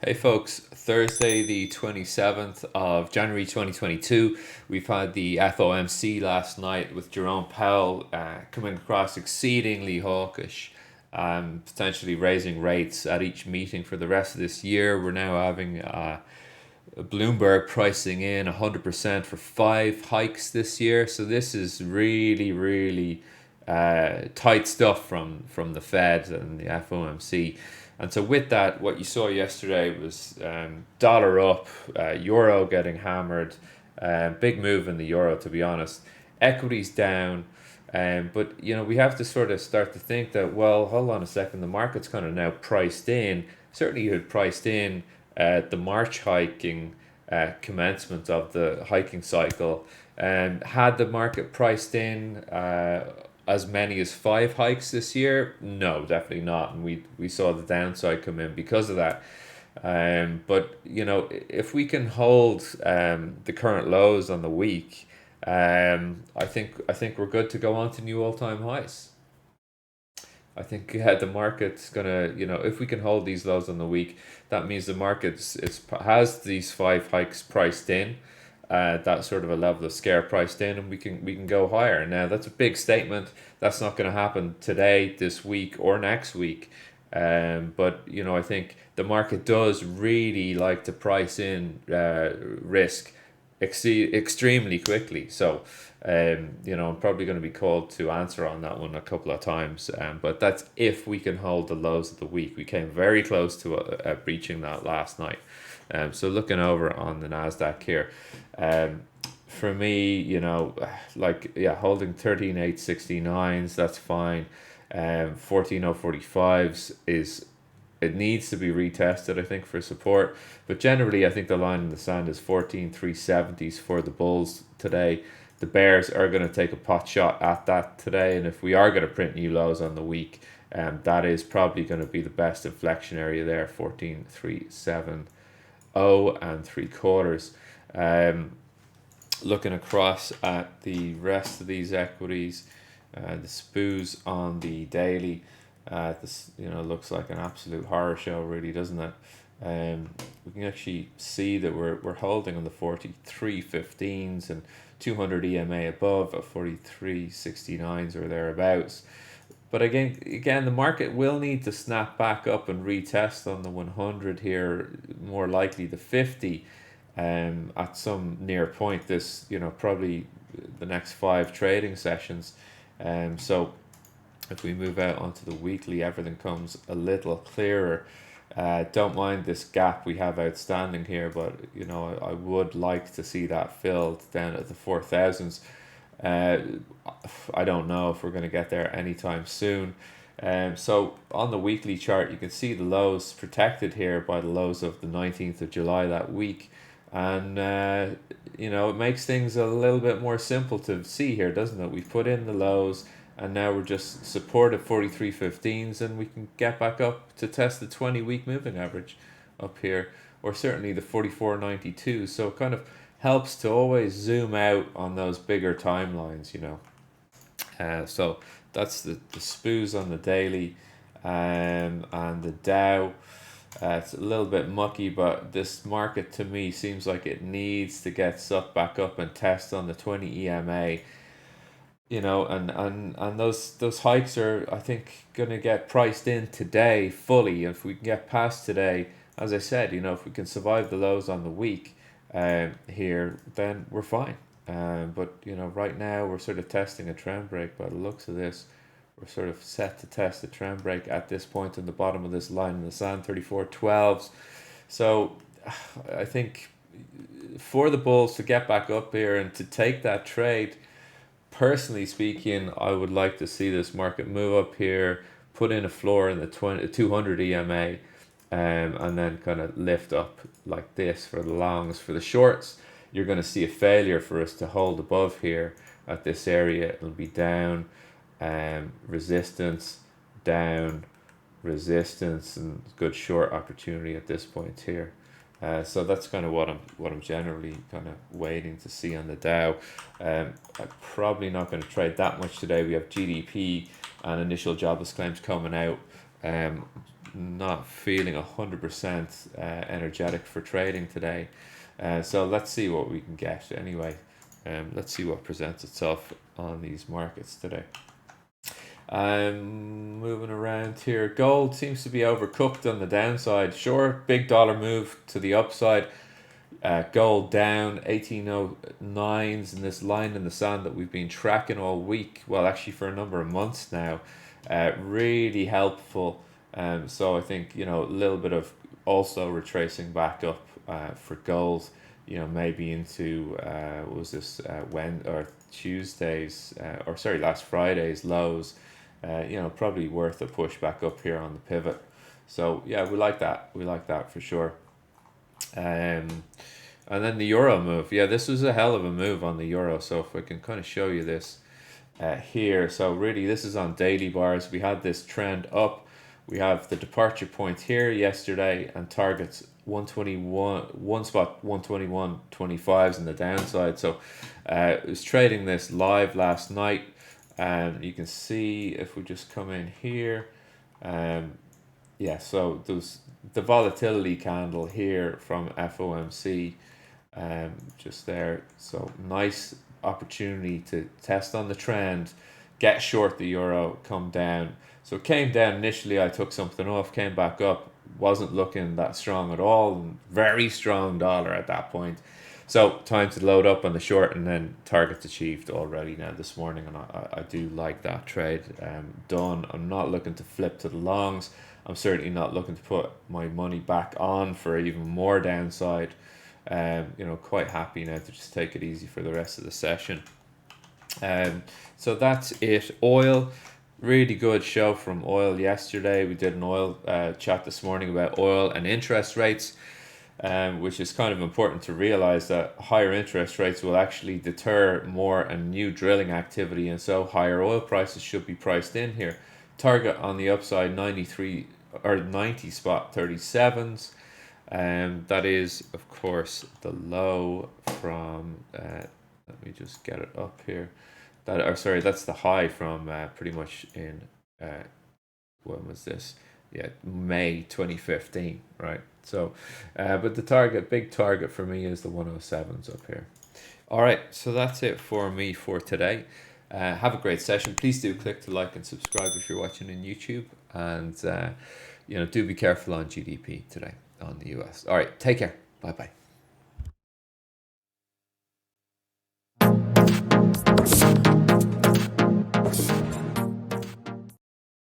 Hey folks, Thursday the 27th of January 2022. We've had the FOMC last night with Jerome Powell coming across exceedingly hawkish, potentially raising rates at each meeting for the rest of this year. We're now having Bloomberg pricing in 100% for 5 hikes this year. So this is really, really tight stuff from the Fed and the FOMC. And so with that, what you saw yesterday was dollar up, euro getting hammered, big move in the euro to be honest. Equities down, but we have to sort of start to think that, well, hold on a second, the market's kind of now priced in. Certainly, you had priced in the March hiking commencement of the hiking cycle. Had the market priced in as many as 5 hikes this year? No, definitely not. And we saw the downside come in because of that. But if we can hold the current lows on the week, I think we're good to go on to new all time highs. I think the market's gonna, if we can hold these lows on the week, that means the market's has these 5 hikes priced in, that sort of a level of scare priced in, and we can go higher. Now that's a big statement. That's not going to happen today, this week, or next week. But I think the market does really like to price in risk extremely quickly. So, I'm probably going to be called to answer on that one a couple of times. But that's if we can hold the lows of the week. We came very close to breaching that last night. So looking over on the Nasdaq here, for me, holding 13,869s, that's fine. 14,045s is it needs to be retested, I think, for support. But generally, I think the line in the sand is 14,370s for the bulls today. The bears are going to take a pot shot at that today, and if we are going to print new lows on the week, that is probably going to be the best inflection area there, 14,370 and 3/4. Looking across at the rest of these equities, the SPOOs on the daily, this looks like an absolute horror show, really, doesn't it? We can actually see that we're holding on the 43.15s and 200 EMA above at 43.69s or thereabouts. But again, the market will need to snap back up and retest on the 100 here, more likely the 50, at some near point. This, probably the next 5 trading sessions. So if we move out onto the weekly, everything comes a little clearer. Don't mind this gap we have outstanding here, but I would like to see that filled down at the 4,000s. Uh, I don't know if we're going to get there anytime soon. So on the weekly chart, you can see the lows protected here by the lows of the 19th of July that week. And, it makes things a little bit more simple to see here, doesn't it? We've put in the lows, and now we're just supported 43.15s, and we can get back up to test the 20-week moving average up here, or certainly the 44.92. So it kind of helps to always zoom out on those bigger timelines. So that's the SPOOs on the daily, and the Dow. It's a little bit mucky, but this market to me seems like it needs to get sucked back up and test on the 20 EMA. And those hikes are, I think, gonna get priced in today fully. If we can get past today, as I said, if we can survive the lows on the week, here, then we're fine. But right now we're sort of testing a trend break by the looks of this. We're sort of set to test the trend break at this point in the bottom of this line in the sand, 34.12s. So I think for the bulls to get back up here and to take that trade, personally speaking, I would like to see this market move up here, put in a floor in the 200 EMA, and then kind of lift up like this for the longs. For the shorts, you're going to see a failure for us to hold above here at this area. It'll be down, resistance, down, resistance, and good short opportunity at this point here. So that's kind of what I'm generally kind of waiting to see on the Dow. I'm probably not going to trade that much today. We have GDP and initial jobless claims coming out. not feeling 100% energetic for trading today. So let's see what we can get anyway. Let's see what presents itself on these markets today. Moving around here, gold seems to be overcooked on the downside. Sure, big dollar move to the upside. Gold down 1809s in this line in the sand that we've been tracking all week. Well, actually for a number of months now. Really helpful. So I think, a little bit of also retracing back up for gold. Maybe into what was this Tuesday's last Friday's lows. Probably worth a push back up here on the pivot. So yeah, we like that. We like that for sure. And then the euro move. Yeah, this was a hell of a move on the euro. So if I can kind of show you this here. So really, this is on daily bars. We had this trend up. We have the departure point here yesterday and targets 121, one spot 121.25s in the downside. So it was trading this live last night. And you can see if we just come in here, yeah, so there's the volatility candle here from FOMC, just there. So nice opportunity to test on the trend, get short the euro, come down. So it came down initially, I took something off, came back up, wasn't looking that strong at all, very strong dollar at that point. So time to load up on the short, and then targets achieved already now this morning, and I do like that trade done. I'm not looking to flip to the longs. I'm certainly not looking to put my money back on for even more downside. Quite happy now to just take it easy for the rest of the session. So that's it. Oil, really good show from oil yesterday. We did an oil chat this morning about oil and interest rates. Which is kind of important to realize that higher interest rates will actually deter more and new drilling activity, and so higher oil prices should be priced in here. Target on the upside 93 or 90 spot 37s. That is of course the low from let me just get it up here. That's the high from pretty much in when was this? Yeah, May 2015, right? So, but the big target for me is the 107s up here. All right, so that's it for me for today. Have a great session. Please do click to like and subscribe if you're watching on YouTube, and do be careful on GDP today on the US. All right, take care. Bye bye.